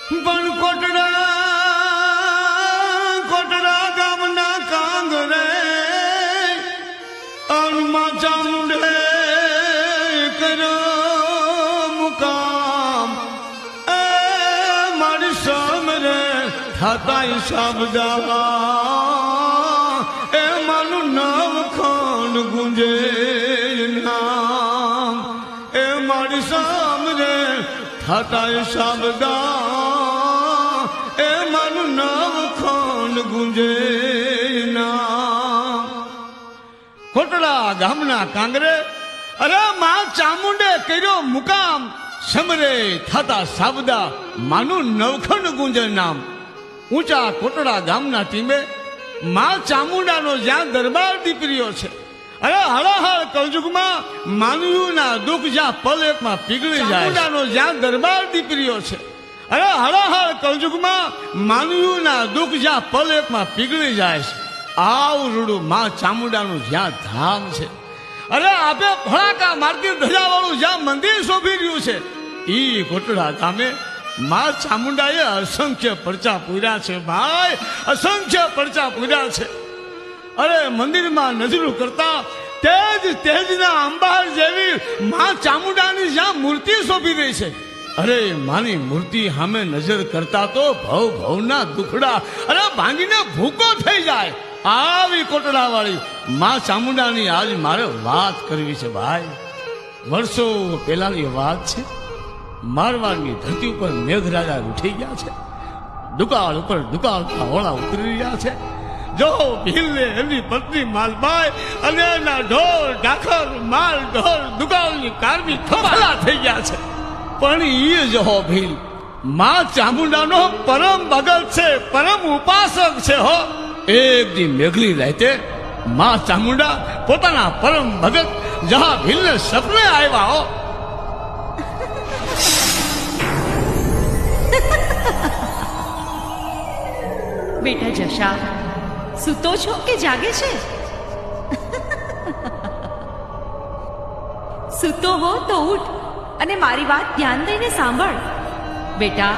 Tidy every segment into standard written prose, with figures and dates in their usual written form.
પણ કોટડા ગામના કાંગરે અણમાં ચામુંડે કર્યો મુકામ એ મારી સામરે થાતા શાબદા એ માનું નામ ખંડ ગુંજે નામ એ મારી સામરે થાતા શાબદા એ માનું નામ ખંડ ગુંજે નામ કોટડા ગામના કાંગરે અરે માં ચામુંડે કર્યો મુકામ સમરે થાતા સાબદા માનું નવખંડ ગુંજે નામ ઊંચા કોટડા ગામના ટીમે માં ચામુંડાનો જ્યાં દરબાર દીકરીઓ છે અરે હળહળ કળજુગમાં માનવીઓના દુઃખ જ્યાં પલ એકમાં પીગળી જાય ચામુંડાનો જ્યાં દરબાર દીકરીઓ છે અરે હળહળ કળજુગમાં માનવીઓના દુઃખ જ્યાં પલ એકમાં પીગળી જાય છે આવડું માં ચામુંડાનું જ્યાં ધામ છે અરે આપે ફળાકા મારતી ધજાવાળું જ્યાં મંદિર શોભી રહ્યું છે ઈ કોટડા ગામે માં ચામુંડાએ અસંખ્ય પરચા પૂર્યા છે ભાઈ અસંખ્ય પરચા પૂર્યા છે અરે મંદિરમાં નજરું કરતા તેજના અંબાર જેવી માં ચામુંડાની જ્યાં મૂર્તિ શોભી રહી છે અરે માની મૂર્તિ સામે નજર કરતા તો ભવના દુખડા અરે ભાંગીને ભૂકો થઈ જાય આવી કોટડા વાળી માં ચામુંડાની આજ મારે વાત કરવી છે ભાઈ વર્ષો પહેલાની વાત છે મારવાડની ધરતી ઉપર મેઘરાજા ઉઠી ગયા છે દુકાળ ઉપર દુકાળતા હોળા ઉતરી રહ્યા છે જો ભીલને એમની પત્ની માલબાઈ અને એના ઢોર ઢાખર માલ ઢોર દુકાળની કારમી ખોખલા થઈ ગયા છે પણ એ જો ભીલ માં ચામુંડાનો પરમ ભગત છે પરમ ઉપાસક છે હો એક દી મેઘલી રાતે માં ચામુંડા પોતાના પરમ ભગત જહા ભીલને સપને આવ્યા હો બેટા જશા સૂતો છો કે જાગે છે સૂતો હો તો ઉઠ અને મારી વાત ધ્યાન દઈને સાંભળ બેટા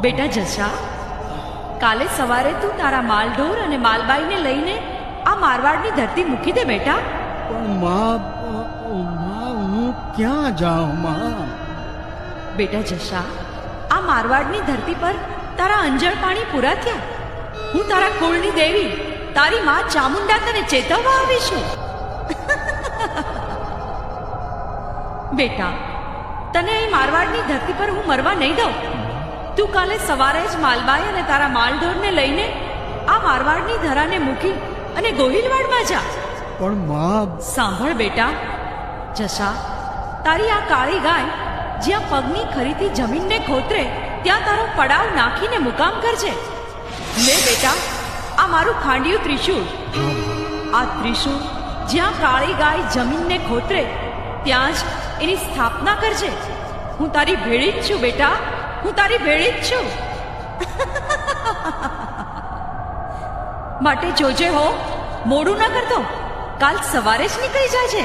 બેટા જશા કાલે સવારે તું તારા માલઢોર અને માલબાઈને લઈને આ મારવાડની ધરતી મૂકી દે બેટા પણ માં હું ક્યાં જાઉં માં બેટા જશા આ મારવાડની ધરતી પર તારા અંજળ પાણી પૂરા થયા હું તારા કુળની દેવી તારી માં ચામુંડા તને ચેતવવા આવી છું બેટા તને અહીં મારવાડની ધરતી પર હું મરવા નહીં દઉં તું કાલે સવારે જ માલબાઈ અને તારા માલઢોરને લઈને આ મારવાડની ધરાને મૂકી અને ગોહિલવાડમાં જા પણ માં સાંભળ બેટા જશા તારી આ કાળી ગાય જ્યાં પગની ખરીથી જમીનને ખોતરે ત્યાં તારો પડાવ નાખીને મુકામ કરજે લે બેટા આ મારું ખાંડિયું ત્રિશૂળ આ ત્રિશૂળ જ્યાં કાળી ગાય જમીનને ખોતરે ત્યાં જ એની સ્થાપના કરજે હું તારી ભેળી જ છું બેટા હું તારી ભેળી જ છું માટે જોજે હો મોડું ન કરતો કાલ સવારે જ નીકળી જાજે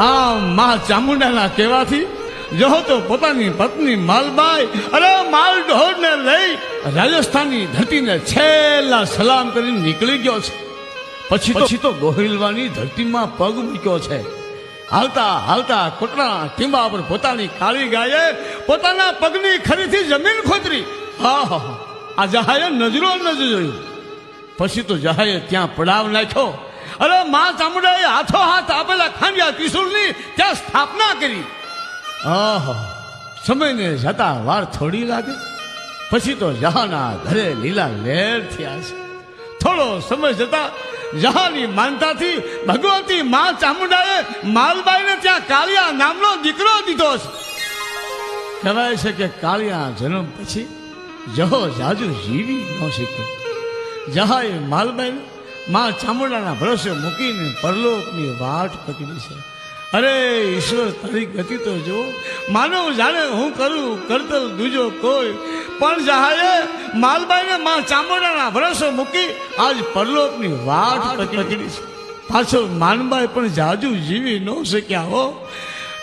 આ માં ચામુંડાના કહેવાથી જો તો પોતાની પત્ની માલબાઈ અરે માલ ઢોરને લઈ રાજસ્થાનની ધરતીને છેલ્લા સલામ કરીને નીકળી ગયો છે પછી તો ગોહિલવાની ધરતીમાં પગ મૂક્યો છે હાલતા હાલતા કોટડા ટીંબા પર પોતાની કાળી ગાયે પોતાના પગની ખરીથી જમીન ખોતરી હા આ જહાએ નજરો નજર જોયું પછી તો જહાએ ત્યાં પડાવ નાખ્યો અરે માં ચામુંડાએ હાથો હાથ આપેલા ખાંડિયા ત્રિશુળની ત્યાં સ્થાપના કરી સમયને જતા વાર થોડી લાગે પછી તો જહાના ઘરે લીલા લહેર થયા છે થોડો સમય જતા જહાની માનતાથી ભગવતી માં ચામુંડાએ માલબાઈને ત્યાં કાળિયા નામનો દીકરો દીધો છે કહેવાય છે કે કાળિયા જન્મ પછી જહો જાજુ જીવી ન શીખ્યો જહાએ માલબાઈને માં ચામુંડાના ભરોસે મૂકીને પરલોકની વાટ પકડી છે અરે ઈશ્વર તારી ગતિ તો જો માનવ જાણે હું કરું કરતલ દૂજો કોઈ પણ જહાએ માલબાઈને માં ચામુંડાના ભરોસે મૂકી આજ પરલોકની વાટ પકડી છે પાછળ માનબાઈ પણ જાજુ જીવી ન શક્યા હો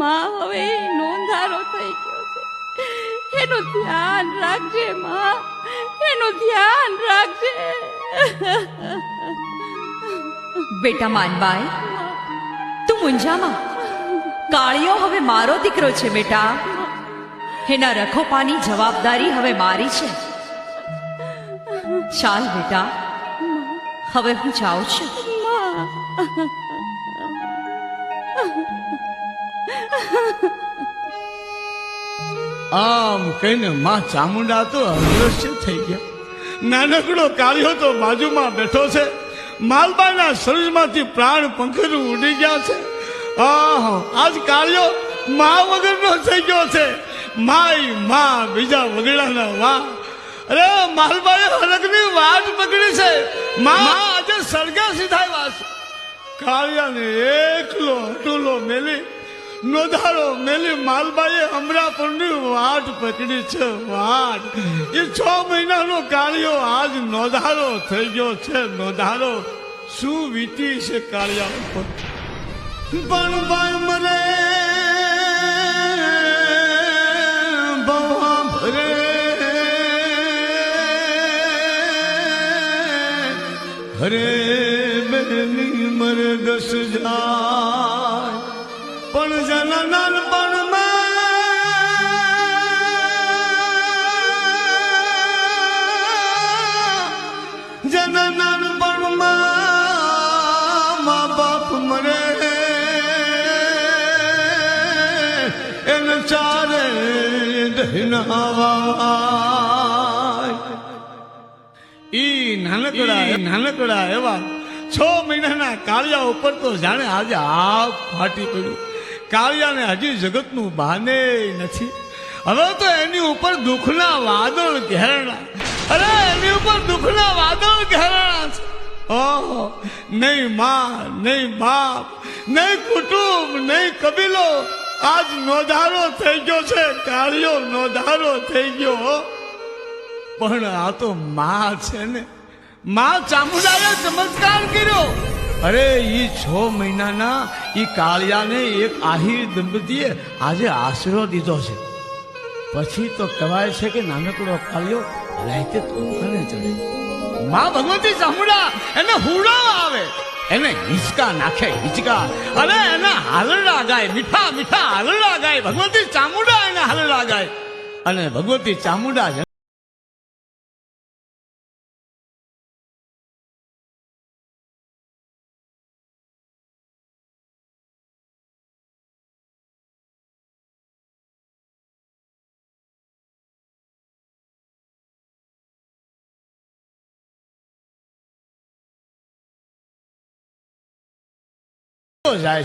માં હવે નોંધારો થઈ ગયો છે, એનું ધ્યાન રાખજે માં, એનું ધ્યાન રાખજે. બેટા માનબાઈ, તું મૂંઝામાં. કાળિયો હવે મારો દીકરો છે બેટા. એના રખોપાની જવાબદારી હવે મારી છે. ચાલ બેટા, હવે હું જાઉં છું. આમ કહીને માં ચામુંડા તો અદૃશ્ય થઈ ગયા. નાનકડો કાળિયો તો બાજુમાં બેઠો છે. માલબાના શરીરમાંથી પ્રાણ પંખરું ઉડી ગયા છે. આજ કાળિયો મા વગરનો થઈ ગયો છે. માય માં બીજા વગડાના વા. અરે માલબાએ હરકની વાટ પકડી છે. માં આજે સળગા સીધા વાસ. કાળિયાને એકલો અટુલો મેલી નોધારો મેલી માલબાએ અમરાપુરની વાટ પકડી છે. વાટ એ 6 મહિનાનો કાળિયો આજ નોધારો થઈ ગયો છે. નોધારો શું વીતી છે કાળિયા ઉપર. પણ બાય મરે બવા ભરે હરે બેની મરે 10 જાય પણ જના નાનપણમાં જના નાનપણમાં મા બાપ મરે એને ચારે દહિનાવાય. ઈ નાનકડા એવા 6 મહિનાના કાળિયા ઉપર તો જાણે આજે આગ ફાટી પડ્યું. કાળિયાને હજી જગતનું ભાને નથી. હવે તો એની ઉપર દુઃખના વાદળ ઘેરણા. અરે એની ઉપર દુઃખના વાદળ ઘેરણા છે. ઓહો, નહીં માં, નહીં બાપ, નહીં કુટુંબ, નહીં કબીલો. આજ નોધારો થઈ ગયો છે. કાળિયો નોધારો થઈ ગયો. પણ આ તો માં છે ને. માં ચામુંડાએ ચમત્કાર કર્યો. અરે ઈ 6 મહિનાના ઈ કાળિયાને એક આહિર દંપતીએ આજે આશરો દીધો છે. પછી તો કહેવાય છે કે નાનકડો કાળિયો રાતે તોફાને ચડે. માં ભગવતી ચામુંડા એને હુડો આવે, એને હિંચકા નાખે, હિંચકા. અરે એના હાલરડા ગાય, મીઠા મીઠા હાલરડા ગાય. ભગવતી ચામુંડા એને હાલરડા ગાય. અને ભગવતી ચામુંડા જાય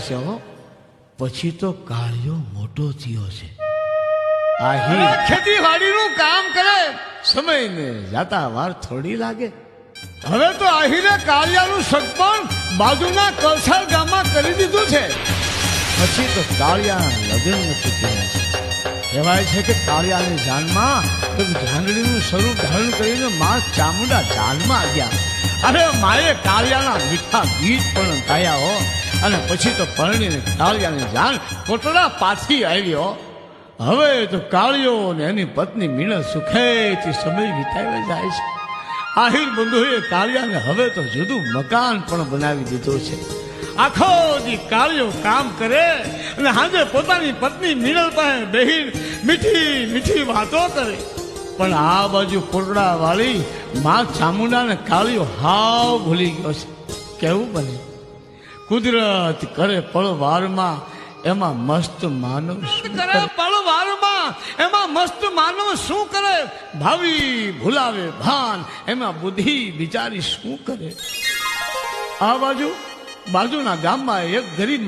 છે. હો પછી તો કાળિયો મોટો થયો છે. આહી ખેતીવાડીનું કામ કરે, સમયને જાતા વાર થોડી લાગે. હવે તો આહીરે કાળિયાનું સગપણ બાજુના કલસાર ગામમાં કરી દીધું છે. પછી તો કાળિયા લગ્ન નથી કર્યા છે. કહેવાય છે કે કાળિયાની જાનમાં ઝાંડડીનું સ્વરૂપ ધારણ કરીને માં ચામુંડા જાનમાં ગયા. અરે માએ કાળિયાના મીઠા ગીત પણ ગાયા. હો અને પછી તો પરણીને કાળિયાની જાન કોટડા પાછી આવ્યો. હવે તો કાળિયો ને એની પત્ની મીણા સુખેથી સમય વિતાવી જાય છે. આહિર બંધુએ કાળિયાને હવે તો જુદું મકાન પણ બનાવી દીધું છે. આખો દી કાળિયો કામ કરે અને હાજે પોતાની પત્ની મીણલ પાસે બેહીન મીઠી મીઠી વાતો કરે. પણ આ બાજુ કોટડા વાળી માં ચામુંડાને કાળિયો હાવ ભૂલી ગયો છે. કેવું બને? કુદરત કરે પળવારમાં એમાં મસ્ત માનવ કરે. પળવારમાં એમાં મસ્ત માનવ શું કરે? ભાવિ ભૂલાવે ભાન એમાં બુદ્ધિ બિચારી શું કરે? આ બાજુના ગામમાં એક ગરીબ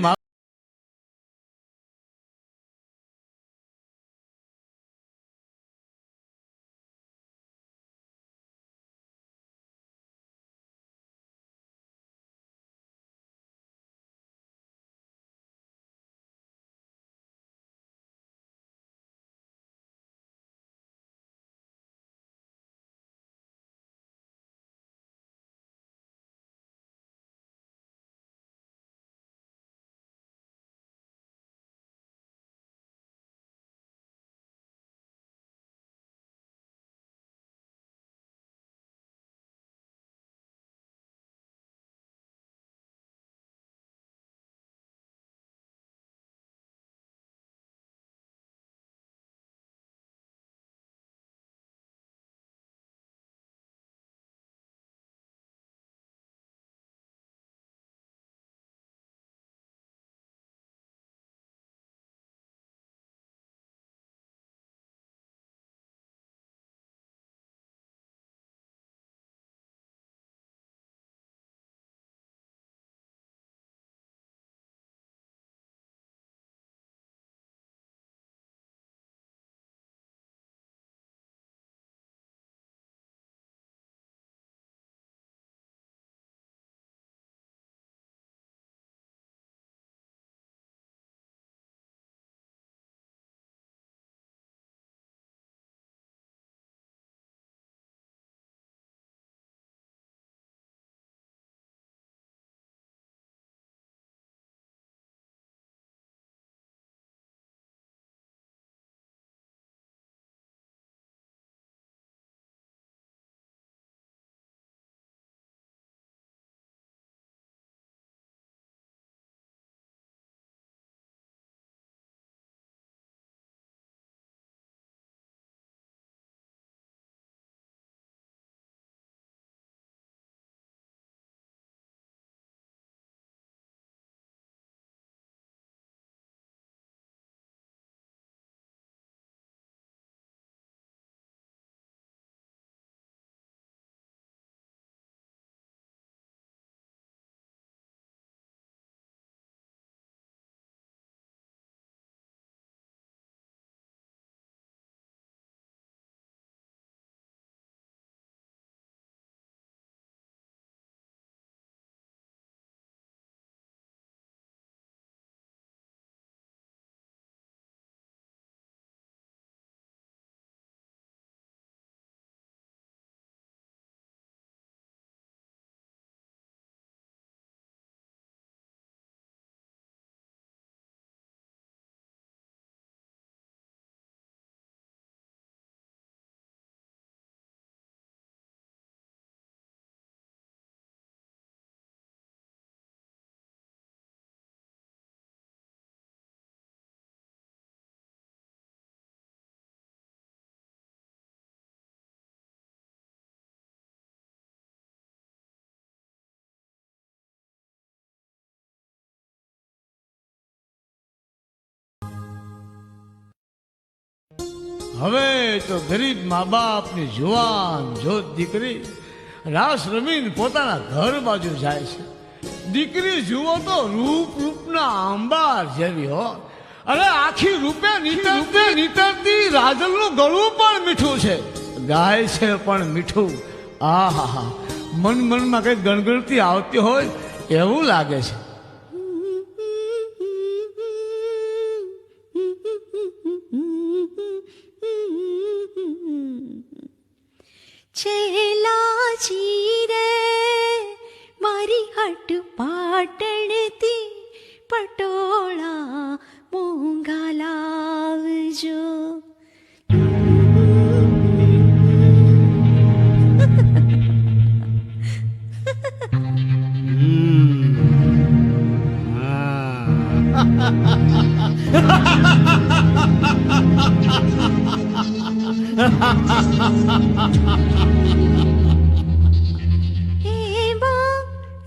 હવે તો ગરીબ મા બાપની જુવાન જોત દીકરી રાસ રમીને પોતાના ઘર બાજુ જાય છે. દીકરી જુઓ તો રૂપના આંબાર જેવી હો. અરે આખી રૂપે નીતરતી રાજલનું ગળું પણ મીઠું છે, ગાય છે પણ મીઠું. આહા, મનમાં કઈ ગણગણતી આવતી હોય એવું લાગે છે. છેલાજી રે મારી હટ પાટણથી પટોળા મોંઘા લાવજો.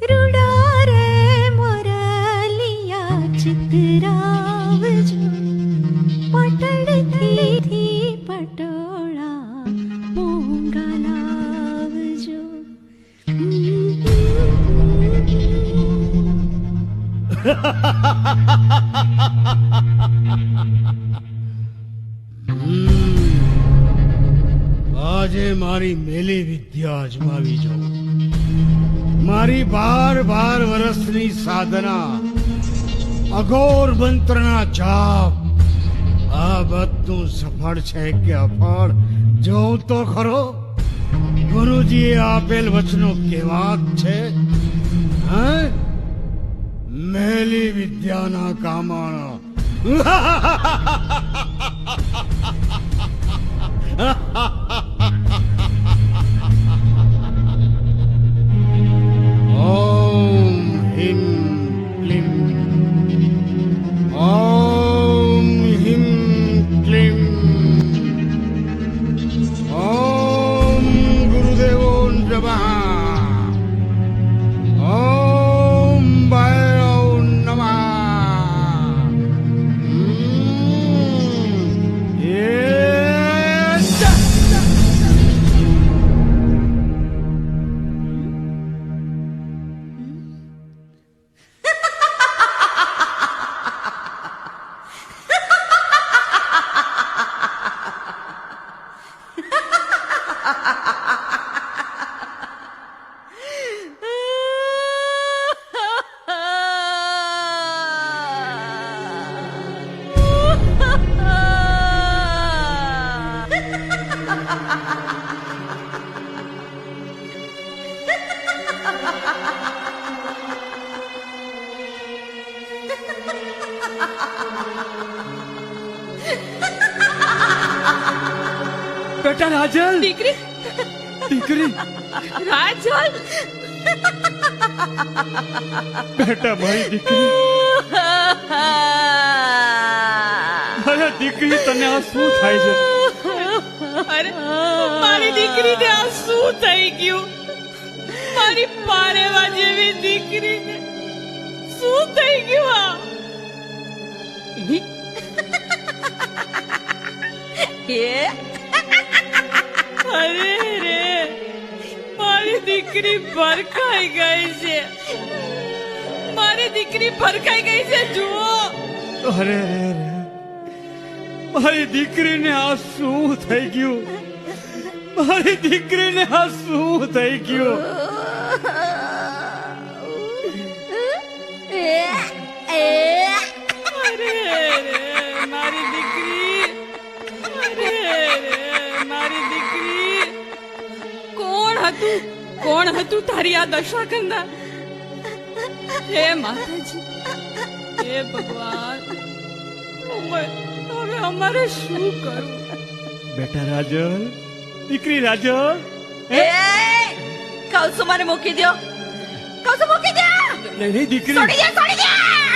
રૂડા રે મોરલિયા ચિતરાવજો, પાટણથી પટોળા મોંઘા લાવજો. આજે મારી મેલી વિદ્યા અજમાવી જો. મારી 12 વર્ષની સાધના, અઘોર મંત્રના જાપ, આ બધું સફળ છે કે અફળ જોઉં તો ખરો. ગુરુજીએ આપેલ વચનો કેવા છે? હા, મેલી વિદ્યાના કામાણા. ઓમ હિમ ક્લીમ, ઓમ હિમ ક્લીમ, ઓમ ગુરુદેવો નમઃ, ઓમ ભૈરવ નમઃ. બેટા રાજલ, દીકરી દીકરી, રાજલ, બેટા મારી દીકરી. અરે દીકરી, તને આ શું થાય છે? અરે મારી દીકરીને આ શું થઈ ગયું? મારી પારેવા જેવી દીકરીને શું થઈ ગયું? અરે રે, મારી દીકરી ભરખાઈ ગઈ છે. મારી દીકરી ભરખાઈ ગઈ છે, જુઓ. અરે રે રે, મારી દીકરીને આ શું થઈ ગયું? મારી દીકરીને આ શું થઈ ગયું? અરે રે, મારી દીકરી. અરે રે, મારી દીકરી. કોણ હતું તારી આ દશા કરનાર? હે માતાજી, હે ભગવાન, હવે અમારે શું કરવું? બેટા રાજલ, દીકરી રાજલ. કહું છું મને મૂકી દો. કહું છું મૂકી દો. નહીં દીકરી, છોડી દે, છોડી દે.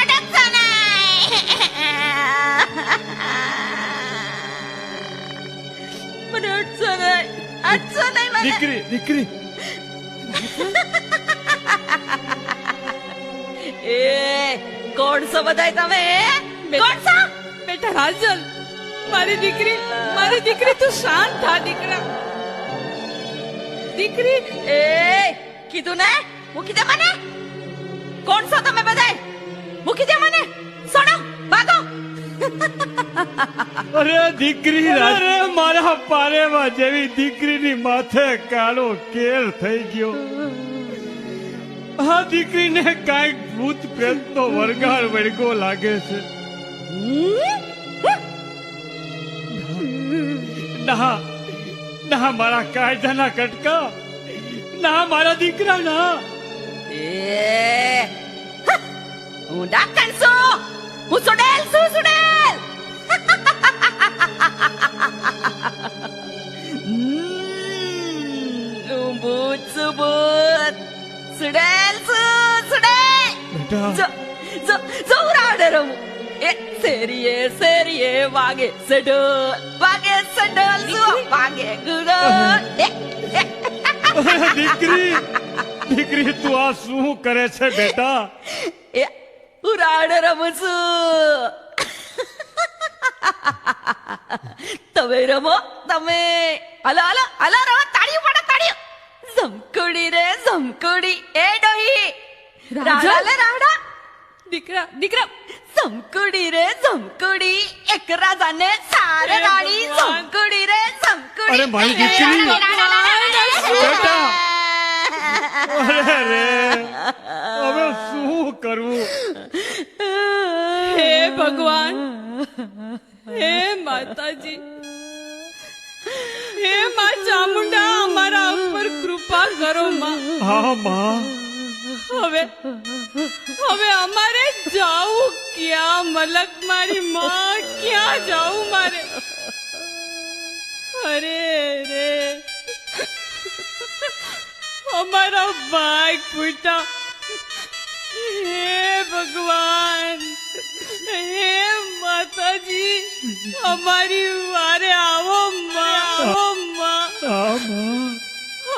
અડકશો નહીં. મને અડશો નહીં. અડશો નહીં મને. દીકરી, દીકરી. કોણ છો બધાય તમે? કોણ છો? બેટા રાજલ, મારી દીકરી તું શાંત થા દીકરા. દીકરી એ કીધું ને મૂકી દે મને. કોણ છો તમે બધાય? મૂકી દે મને. છોડો, ભાગો. અરે દીકરી, અરે મારા પારેમાં જેવી દીકરીની માથે કાળો કેર થઈ ગયો. આ દીકરીને કાંઈક ભૂત પ્રેતનો વરગાર વળગો લાગે છે. ના ના, મારા કાયદાના કટકા ના, મારા દીકરા ના. એ હું ડાકણ છું. હું સુડેલ છું, સુડેલ. હું ભૂત છું, ભૂત. સુડેલ છું, સુડેલ. બેટા, જો ઉરાડે રમું. એ શેરીએ વાગે સડોલ, વાગે સડોલ, વાગે ગુગલ. અરે દીકરી, દીકરી તું આ શું કરે છે બેટા? એ ઉરાડ રમું છું. તમે રમો, તમે. હલો હલો હલો, રમો. તાળીઓ પાડો, તાળીઓ. ઝમકુડી રે ઝમકુડી. એ ડોહી રાવડા લે રાવડા. દીકરા ઝમકુડી રે ઝમકુડી. એક રાજાને સારે રાણી. ઝમકુડી રે ઝમકુડી. અરે મારી દીકરી. બેટા, અરે રે, હવે શું કરવું? હે ભગવાન, હે માતાજી, હે માં ચામુંડા, અમારા ઉપર કૃપા કરો માં. હા માં, હવે અમારે જાવું ક્યાં? મલક મારી માં, ક્યાં જાવું મારે? અરે રે, અમારા ભાઈ ફૂટા. હે ભગવાન, હે માતાજી, અમારી વારે આવો માં, આવો માં. હા માં,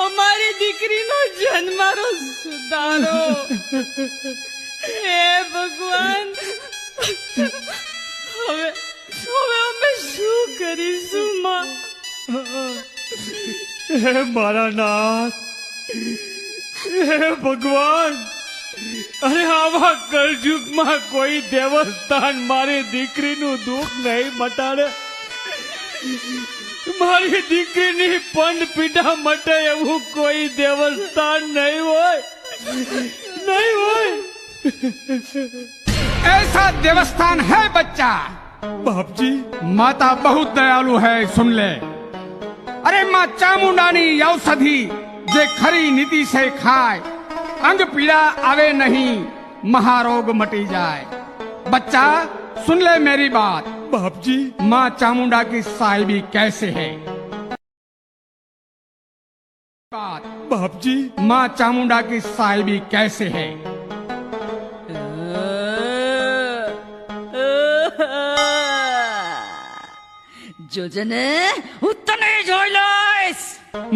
અમારી દીકરીનો જન્મારો સુધારો. હે ભગવાન, હવે અમે શું કરીશું માં? હે મારા નાથ, હે ભગવાન, અરે આવા કળયુગમાં કોઈ દેવસ્થાન મારી દીકરીનું દુઃખ નહીં મટાડે. મારી દીકરીની પંડ પીડા મટે એવું કોઈ દેવસ્થાન નહીં હોય, નહીં હોય. ऐसा देवस्थान है बच्चा. બાપજી, माता बहुत दयालु है, सुन ले. अरे माँ चामुंडानी औषधि जे खरी नीति से खाए, अंग पीड़ा आवे नहीं, महारोग मटी जाए. बच्चा सुन ले मेरी बात. બાપજી, माँ चामुंडा की साहिबी कैसे है? बात. બાપજી, माँ चामुंडा की साहिबी कैसे है? જોજને હું તને જોઈ લઈશ.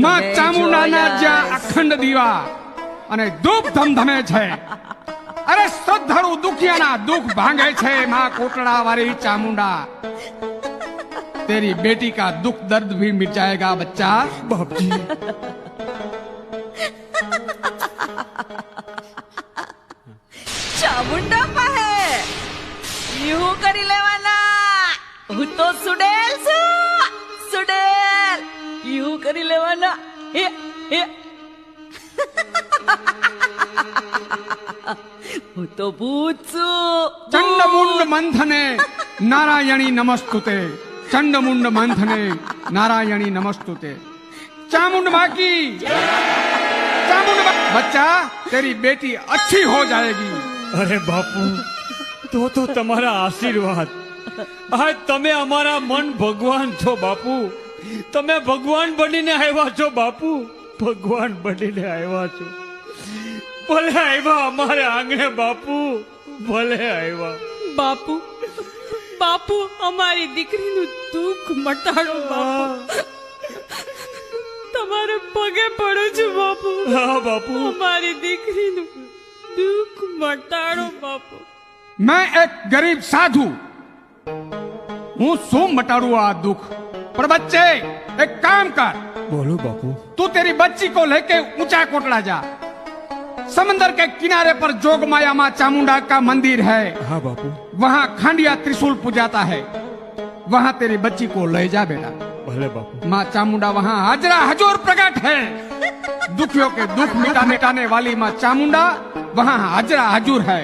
માં ચામુંડાના જ્યાં અખંડ દીવા અને ધૂપ ધમધમે છે, અરે શ્રદ્ધાળુ દુખિયાના દુઃખ ભાંગે છે. માં કોટડા વાળી ચાमुंडा, तेरी बेटी का दुख दर्द भी मिट जाएगा बच्चा. બાપજી, ચામુંડા પાસે એવું કરી લેવાના. હું તો સુડેલ છું, સુડેલ. એવું કરી લેવાના. એ હું તો ભૂત છું. ચંડમુંડ મંથને नारायणी नमस्तुते. चंडमुंड मंथने नारायणी नमस्तुते. चामुंड माँ की बच्चा, तेरी बेटी अच्छी हो जाएगी. અરે બાપુ, તો તમારા આશીર્વાદ. આ તમે અમારા મન ભગવાન છો બાપુ. તમે ભગવાન બનીને આવ્યા છો બાપુ, ભગવાન બનીને આવ્યા છો. ભલે આવ્યા અમારે આંગણે બાપુ, ભલે આવ્યા. બાપુ, અમારી દીકરીનું દુઃખ મટાડો બાપુ. તમારે પગે પડું છું બાપુ. હા બાપુ, અમારી દીકરીનું દુઃખ મટાડો બાપુ. मैं एक गरीब साधु હું શું મટાડू આ दुख। पर बच्चे एक काम कर, બોલો બાપુ। तू तेरी बच्ची को लेके ऊंचा कोटड़ा जा। समंदर के किनारे पर जोगमाया माँ चामुंडा का मंदिर है। હા બાપુ। वहाँ खांडिया त्रिशूल पूजाता है। वहाँ तेरी बच्ची को ले जा बेटा। ભલે બાપુ। माँ चामुंडा वहाँ हाजरा हजूर प्रकट है। दुखियों के दुख मिटाने वाली माँ चामुंडा वहाँ हाजरा हजूर है।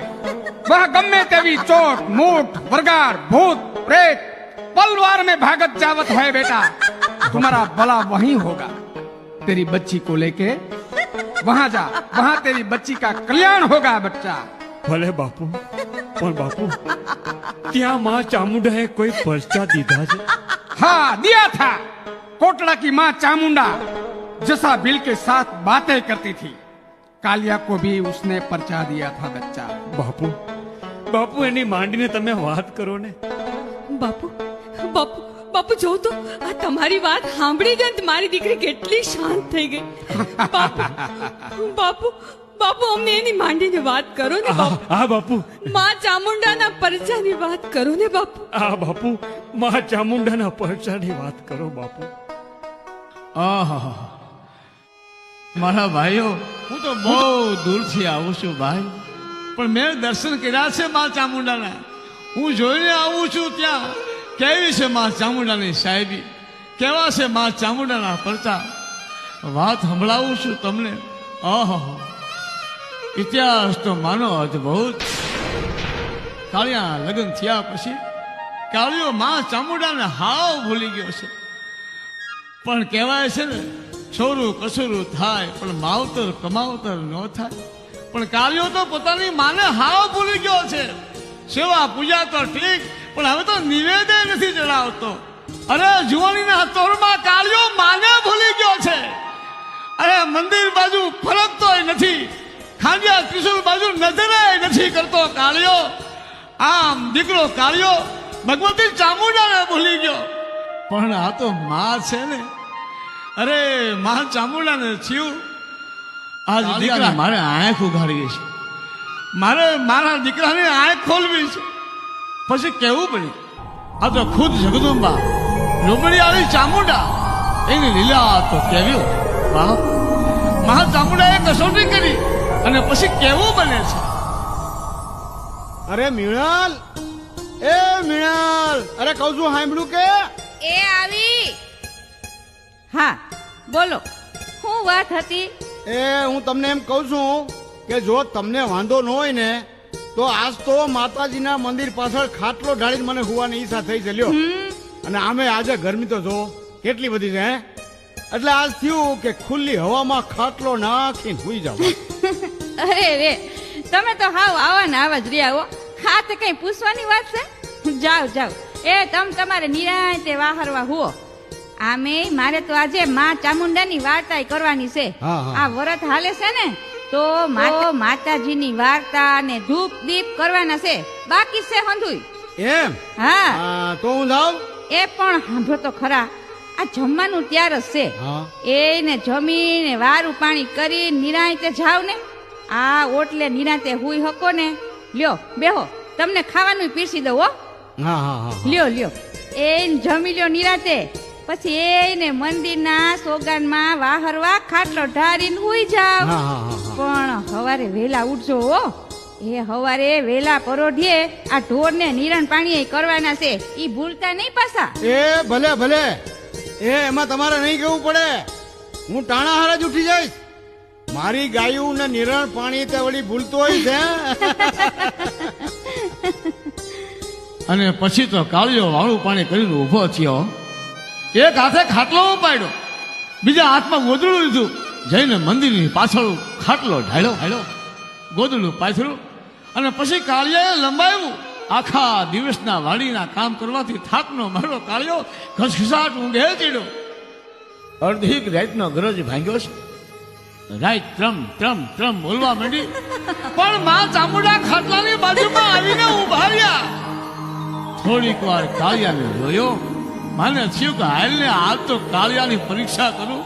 वह गम्मे तेवी चोट मूठ वरगार भूत प्रेत पलवार में भागत जावत है बेटा। तुम्हारा भला वहीं होगा। तेरी बच्ची को लेके वहाँ जा, वहाँ तेरी बच्ची का कल्याण होगा बच्चा। ભલે બાપુ। પણ બાપુ ત્યાં માં ચામુંડાએ કોઈ પરચા દીધા છે? हाँ दिया था। कोटड़ा की माँ चामुंडा जसा बिल के साथ बातें करती थी, कालिया को भी उसने पर्चा दिया था बच्चा। બાપુ બાપુ એની માંડીને તમે વાત કરો ને। બાપુ બાપુ બાપુ જો તો આ તમારી વાત સાંભળી ગઈ ને મારી દીકરી કેટલી શાંત થઈ ગઈ। બાપુ બાપુ બાપુ અમને એની માંડીને વાત કરો ને બાપુ। હા બાપુ। માં ચામુંડાના પરચાની વાત કરો ને બાપુ। હા બાપુ માં ચામુંડાના પરચાની વાત કરો બાપુ। આહા મારા ભાઈઓ, હું તો બહુ દૂરથી આવું છું ભાઈ, પણ મેં દર્શન કર્યા છે માં ચામુંડાના। હું જોઈને આવું છું ત્યાં કેવી છે માં ચામુંડાની સાહેબી, કેવા છે માં ચામુંડાના પરચા। વાત સંભળાવું છું તમને। આહા ઇતિહાસ તો માનો અદભુત। કાળિયા લગ્ન થયા પછી કાળિયો માં ચામુંડાને હાવ ભૂલી ગયો છે, પણ કહેવાય છે ને છોરું કસુરું થાય પણ માવતર કમાવતર ન થાય। પણ કાળિયો તો પોતાની માને હાવ ભૂલી ગયો છે। સેવા પૂજા તો ઠીક, પણ હવે તો નિવેદે નથી ચડાવતો। અરે જુવાનીના તોરમાં કાળિયો માને ભૂલી ગયો છે। અરે મંદિર બાજુ ફરકતોય નથી, ખાંડિયા ત્રિશુલ બાજુ નજરે નથી કરતો કાળિયો। આમ દીકરો કાળિયો ભગવતી ચામુંડાને ભૂલી ગયો, પણ આ તો માં છે ને। અરે માં ચામુંડાને થયું આજ દીકરા મારે આંખ ઉઘાડવી છે, મારે મારા દીકરાની આંખ ખોલવી છે। પછી કેવું પડ્યું, આ તો ખુદ જગદંબા લોબડી આવી ચામુંડા એની લીલા તો કેવી બાપ। મહા ચામુંડાએ કસોટી કરી અને પછી કેવું બને છે। અરે મીણલ, એ મીણલ, અરે કહું છું સાંભળ્યું કે? એ આવી। હા બોલો, શું વાત હતી? એ હું તમને એમ કહું છું કે જો તમને વાંધો ન હોય ને તો આજ તો માતાજીના મંદિર પાછળ ખાટલો ઢાળીને મને હુવાની ઈચ્છા થઈ છે લ્યો। અને આમે આજે ગરમી તો જો કેટલી બધી છે, એટલે આજ થયું કે ખુલ્લી હવામાં ખાટલો નાખીને હુઈ જાવ। અરે રે, તમે તો હાવ આવા ને આવા જ રહ્યા હો। હા તે કઈ પૂછવાની વાત છે? જાઓ જાઓ, એ તમારે નિરાંતે વાહરવા હુઓ। આમે મારે તો આજે માં ચામુંડાની વાર્તા કરવાની છે। હા, હા. આ વ્રત હાલે છે ને તો માતાજીની વાર્તા ને ધૂપ દીપ કરવાના છે, બાકી છે હંધુય। એમ? હા તો હું જાઉં? એ પણ સાંભળો તો ખરા, આ જમવાનું ત્યાર જ છે। હા એને જમીને વારું પાણી કરી નિરાંતે જાવ ને, આ ઓટલે નિરાંતે હુઈ હકો ને। લ્યો બેહો, તમને ખાવાનું પીરસી દઉં હો। હા હા હા લ્યો લ્યો, એને જમી લ્યો નિરાંતે, પછી એને મંદિરના સોગાનમાં વાહરવા ખાટલો ઢારીને હુઈ જાવ। હા હા હા પણ હવારે વેલા ઉઠજો હો। એ હવારે વેલા પરોઢીએ આ ઢોરને નિરણ પાણી કરવાના છે, ઈ ભૂલતા નહીં પાછા। એ ભલે ભલે, એ એમાં તમારે નહીં કહેવું પડે, હું ટાણા હારે જ ઉઠી જઈશ। મારી ગાયું ને નિરણ પાણી તે વળી ભૂલતો હોય છે। અને પછી તો કાળિયો વાળું પાણી કરીને ઊભો થયો। એક હાથે ખાટલો ઉપાડ્યો, બીજા હાથમાં ગોદડું લીધું, જઈને મંદિરની પાછળ ખાટલો ઢાળ્યો, ગોદડું પાથર્યું અને પછી કાળિયાએ લંબાવ્યું। આખા દિવસના વાડીના કામ કરવાથી થાકનો મારો કાળિયો ઘસઘસાટ ઊંઘે ચડ્યો। અડધી રાતનો ગરજ ભાંગ્યો છે, રાત ત્રમ ત્રમ ત્રમ બોલવા માંડી, પણ માં ચામુંડા ખાટલાની બાજુમાં આવીને ઉભા રહ્યા। થોડીક વાર કાળિયાને જોયો, મને થયું કે હાલ ને આજ તો કાળિયાની પરીક્ષા કરું,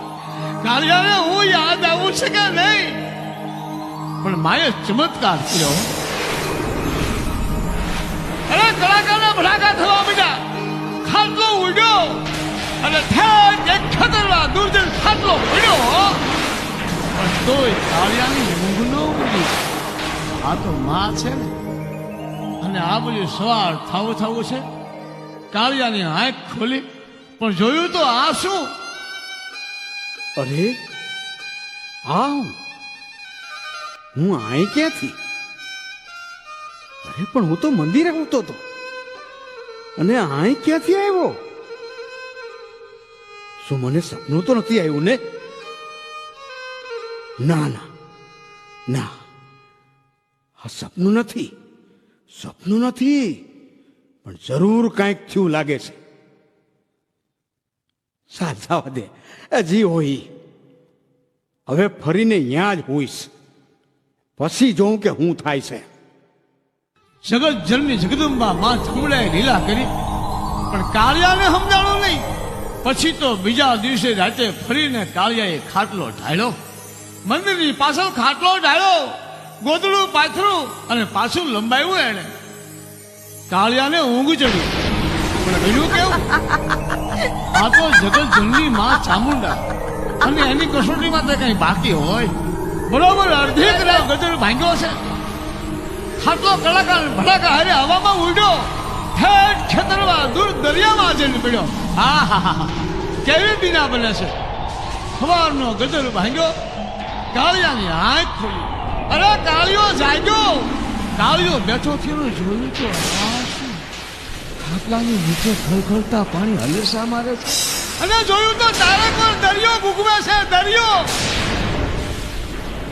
કાળિયાને હું યાદ આવું છે કે નહીં। પણ માએ ચમત્કાર કર્યો। અરે કલાકારના ભડાકા થવા માંડ્યા, ખેતરવા દૂર જઈને ખાટલો પડ્યો પણ તોય કાળિયાની ઊંઘ ન ઉડી. આ તો માં છે ને, અને આ બધું સવાર થાવું છે. કાળિયાની આંખ ખોલી પણ જોયું તો આ શું? અરે આ હું આય ક્યાંથી? અરે પણ હું તો મંદિરે આવતો હતો અને આય ક્યાંથી આવ્યો? શું મને સપનું તો નથી આવ્યું ને? ના ના ના, આ સપનું નથી, સપનું નથી, પણ જરૂર કાંઈક થયું લાગે છે. સાથ જવા દે, જી હોય હવે ફરીને ત્યાં જ હોઈશ, પછી જોઉં કે હું થાય છે. જગત જનની જગદંબા માં ચામુંડાએ લીલા કરી પણ કાળિયાને સમજાણું નહીં. પછી તો બીજા દિવસે રાતે ફરીને કાળિયાએ ખાટલો ઢાળ્યો, મંદિરની પાછળ ખાટલો ઢાળ્યો, ગોદડું પાથરું અને પાછું લંબાવ્યું. એને કાળિયાને ઊંઘ ચડી પણ બીજું કેવું? આ તો જગત જનની માં ચામુંડા અને એની કસોટીમાં તો કઈ બાકી હોય? બરોબર અડધી કલાક ગજર ભાંગ્યો છે. ખાટલો કલાકાર ભડાકા હારે હવામાં ઉડ્યો, ઠેઠ ખેતરમાં દૂર દરિયામાં જઈને પડ્યો. હા હા હા, કેવી બીના બને છે. સવારનો ગજર ભાંગ્યો, કાળિયાની આંખ ખોલી. અરે કાળિયો જાગ્યો. કાળિયો બેઠો થયો, જોયું તો આ શું? ખાટલાની નીચે ખળખળતા પાણી હલેસા મારે છે અને જોયું તો તારે પણ દરિયો ભૂગવે છે, દરિયો.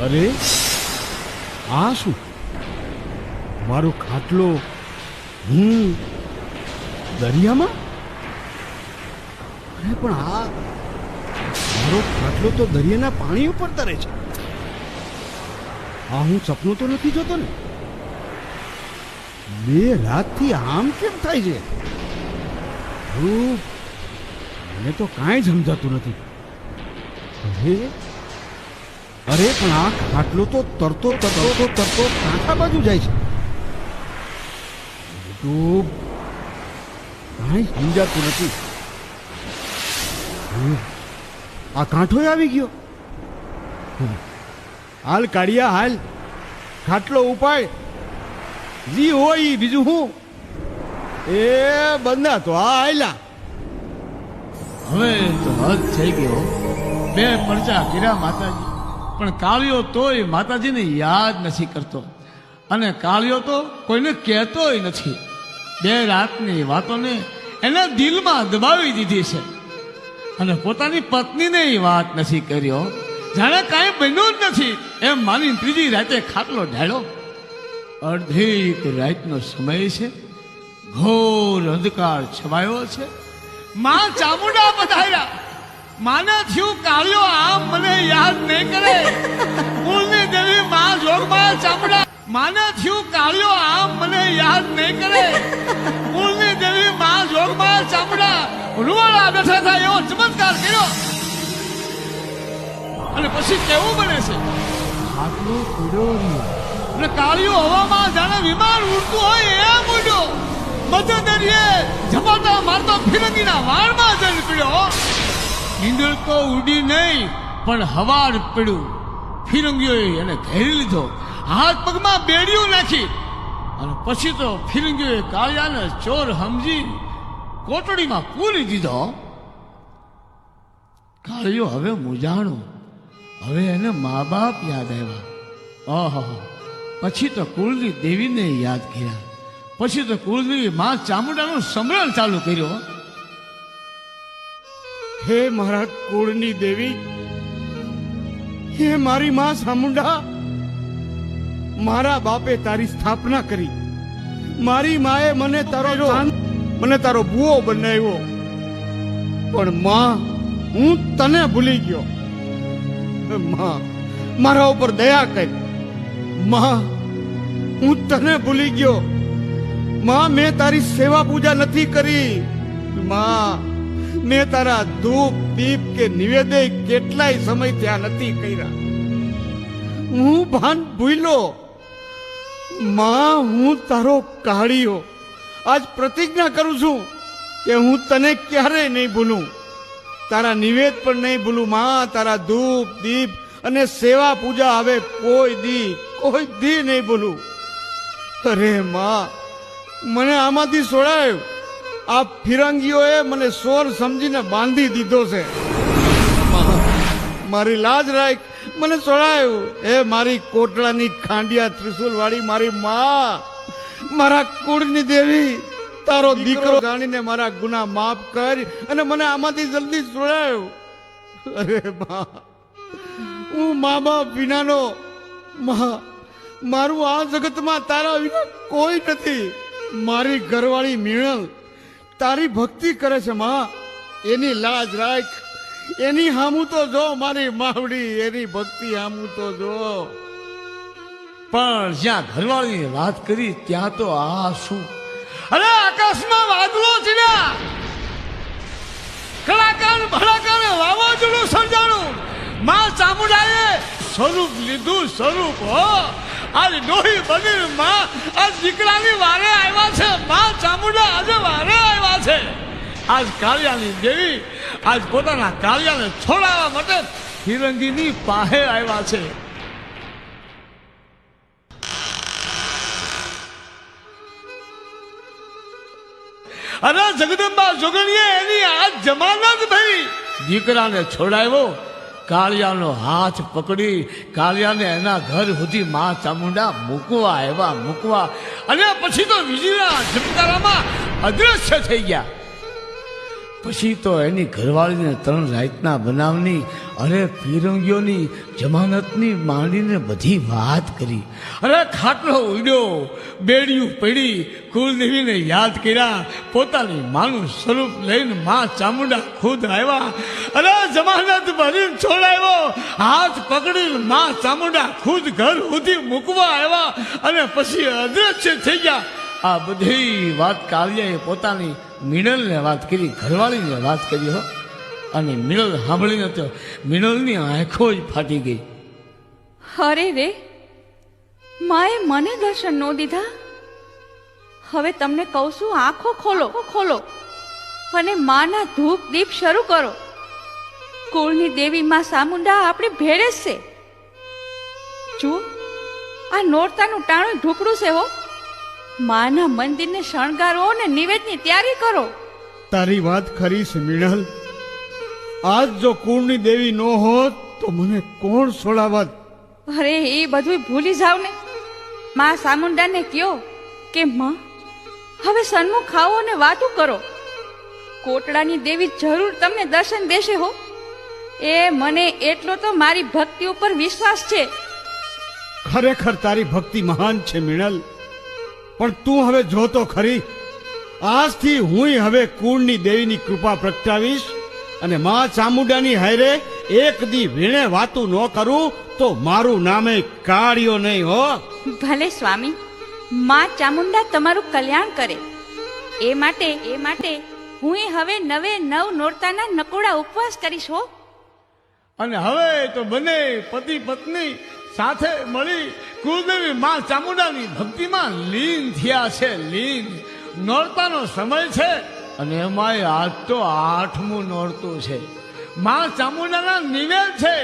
અરે આ શું? મારો ખાટલો હું દરિયામાં? અરે પણ આ મારો ખાટલો તો દરિયાના પાણી ઉપર તરે છે. આ હું સપનું તો નથી જોતો ને? બે રાતથી આમ કેમ થાય છે? મને તો કાંઈ સમજાતું નથી. અરે પણ આ ખાટલો તો તરતો કાંઠા બાજુ જાય છે. તો કાંઈ સમજાતું નથી. આ કાંઠો આવી ગયો. હાલ કાઢિયા હાલ, ખાટલો ઉપાય. જી હોય ઈ બીજું હું? એ બંધા તો આ આયલા. હવે તો હદ થઈ ગયો. બે પરચા કર્યા માતાજી, પણ કાળિયો તોય માતાજીને યાદ નથી કરતો અને કાળિયો તો કોઈને કહેતોય નથી. બે રાતની વાતોને એના દિલમાં દબાવી દીધી છે અને પોતાની પત્નીને વાત નથી કર્યો. જાણે કાંઈ બન્યું જ નથી એમ માની ત્રીજી રાતે ખાટલો ઢાળ્યો. અડધી રાતનો સમય છે, ઘોર અંધકાર છવાયો છે. માં ચામુંડા પધાર્યા. માને થયું કાળિયો આમ મને યાદ નહીં કરે. કુળની દેવી માં જોગમાં ચામુંડા. માને થયું કાળિયો આમ મને યાદ નહીં કરે. કુળની દેવી માં જોગમાં ચામુંડા રૂવાડા બેઠા થાય એવો ચમત્કાર કર્યો. અને પછી કેવું બને છે? ખાટલો પડ્યો રહ્યો અને કાળિયો હવામાં જાણે વિમાન ઉડતું હોય એમ ઉડ્યો. મધ્ય દરિયે ઝપાટા મારતો ફિરંગીના વાળમાં જઈને પડ્યો. ઈંદળ તો ઉડી નહીં પણ હવા જ પડ્યું. ફિરંગીઓએ એને ઘેરી લીધો, હાથ પગમાં બેડીઓ નાખી અને પછી તો ફિરંગીઓએ કાળિયાને ચોર સમજી કોટડીમાં પૂરી દીધો. કાળિયો હવે મૂંઝાણો. હવે એને મા બાપ યાદ આવ્યા. ઓહો, પછી તો કુળની દેવીને યાદ કર્યા. પછી તો કુળદેવી માં ચામુંડાનું સમરણ ચાલુ કર્યો. હે મારા કુળની દેવી, હે મારી માં ચામુંડા, મારા બાપે તારી સ્થાપના કરી. મારી માએ મને તારો બુઓ બનાવ્યો. પણ માં, હું તને ભૂલી ગયો. માં, મારા ઉપર દયા કર. માં, હું તને ભૂલી ગયો. માં, મેં તારી સેવા પૂજા નથી કરી. માં, મેં તારા ધૂપ દીપ કે નિવેદય કેટલાય સમય ત્યાં નથી કર્યા. હું ભાન ભૂલ્યો. માં, હું તારો કાળિયો આજ પ્રતિજ્ઞા કરું છું કે હું તને ક્યારેય નહીં ભૂલું. તારા નિવેદ પણ નહીં ભૂલું માં, તારા ધૂપ દીપ અને સેવા પૂજા હવે કોઈ દી નહીં ભૂલું. અરે માં, મને આમાંથી છોડાયો. આ ફિરંગીઓએ મને સોર સમજીને બાંધી દીધો છે. માં, મારી લાજ રાખ, મને છોડાયો. એ મારી કોટડાની ખાંડિયા ત્રિશુલ વાળી મારી માં, મારા કુળની દેવી, તારો દીકરો જાણીને મારા ગુનાહ માફ કર અને મને આમાંથી જલ્દી છોડાયો. અરે માં, હું મા બાપ વિનાનો, મારું આ જગતમાં તારા વિના કોઈ નથી. મારી ઘરવાળી મીણલ તારી ભક્તિ કરે છે માં, એની લાજ રાખ, એની હામું તો જો મારી માવડી, એની ભક્તિ હામું તો જો. પણ જ્યાં ઘરવાળીની વાત કરી ત્યાં તો આ શું? અરે આકાશમાં વાદળો ચડ્યા, કલાકાર ભડાકાને વાવાઝોડું સર્જાણું. માં ચામુંડાએ સ્વરૂપ લીધું, સ્વરૂપ હો. આજ ડોહી બની માં આ દીકરાની વારે આવ્યા છે. માં ચામુંડા આજે વારે આવ્યા છે. આજ કાળિયાની દેવી આજ પોતાના કાળિયાને છોડાવવા માટે ફિરંગીની પાસે આવ્યા છે. અરે જગદંબા જોગણીએ એની આજ જમાનત થઈ. દીકરાને છોડાવ્યો, કાળિયાનો હાથ પકડી કાળિયાને એના ઘર સુધી માં ચામુંડા મૂકવા આવ્યા, મૂકવા. અને પછી તો વીજળીના ઝબકારામાં અદ્રશ્ય થઈ ગયા. પછી તો એની ઘરવાળીને 3 રાતના બનાવની, અરે ફિરંગીઓની જમાનતની માંડીને બધી વાત કરી. અરે ખાટલો ઉડ્યો, બેડિયું પડી, કુળદેવીને યાદ કર્યા. પોતાની માનું સ્વરૂપ લઈને માં ચામુંડા ખુદ આવ્યા. અરે જમાનત ભરીને છોડાવ્યો, હાથ પકડીને માં ચામુંડા ખુદ ઘર સુધી મૂકવા આવ્યા અને પછી અદ્રશ્ય થઈ ગયા. આ બધી વાત કાળિયાએ પોતાની મીણલને વાત કરી, ઘરવાળીને વાત કરી હો. અને મીણલ સાંભળીને તો મીણલની આંખો જ ફાટી ગઈ. અરે રે, માએ મને દર્શન ન દીધા. હવે તમને કહું છું, આંખો ખોલો અને માના ધૂપ દીપ શરૂ કરો. કુળની દેવી માં ચામુંડા આપણી ભેળે જ છે. જુઓ, આ નોરતાનું ટાણું ઢુકડું છે હો. માના મંદિરને શણગારો અને નિવેદની તૈયારી કરો. તારી વાત ખરી છે મીણલ. આજ જો કુળની દેવી નો હોત તો મને કોણ છોડાવત? અરે એ બધું ભૂલી જાવ ને. માં ચામુંડાને કયો કે માં હવે સન્મુખ ખાઓ અને વાતું કરો. કોટડાની દેવી જરૂર તમને દર્શન દેશે હો. એ મને એટલો તો મારી ભક્તિ ઉપર વિશ્વાસ છે. ખરેખર તારી ભક્તિ મહાન છે મીણલ. પણ તું હવે જોતો ખરી, આજથી હું હવે કુળની દેવીની કૃપા પ્રગટાવીશ અને માં ચામુંડાની હારે એક દી વીણે વાતું ન કરું તો મારું નામે કાળિયો નહીં હો. ભલે સ્વામી, માં ચામુંડા તમારું કલ્યાણ કરે. એ માટે હું હવે 9 નોરતાના નકોડા ઉપવાસ કરીશ હો. અને હવે તો બંને પતિ પત્ની સાથે મળી કુળદેવી માં ચામુંડાની ભક્તિમાં લીન થયા છે, લીન. નોરતાનો સમય છે અને એમાંય આજ તો 8મું નોરતું છે. માં ચામુંડાના નિવેદ છે.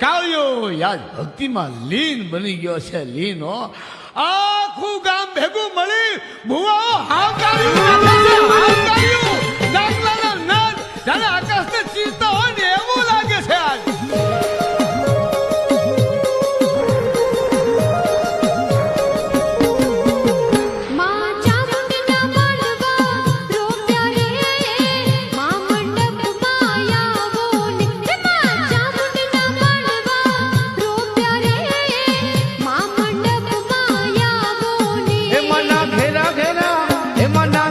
કાળિયો યાદ ભક્તિમાં લીન બની ગયો છે, લીન હો. આખું ગામ ભેગું મળી ભુવાઓ હાવકાર્યું, ડાકલાના નાદ જાણે આકાશને ચીરતા હોય ને એવું લાગે છે આજ. ઘેરા ઘેરા એમાં ના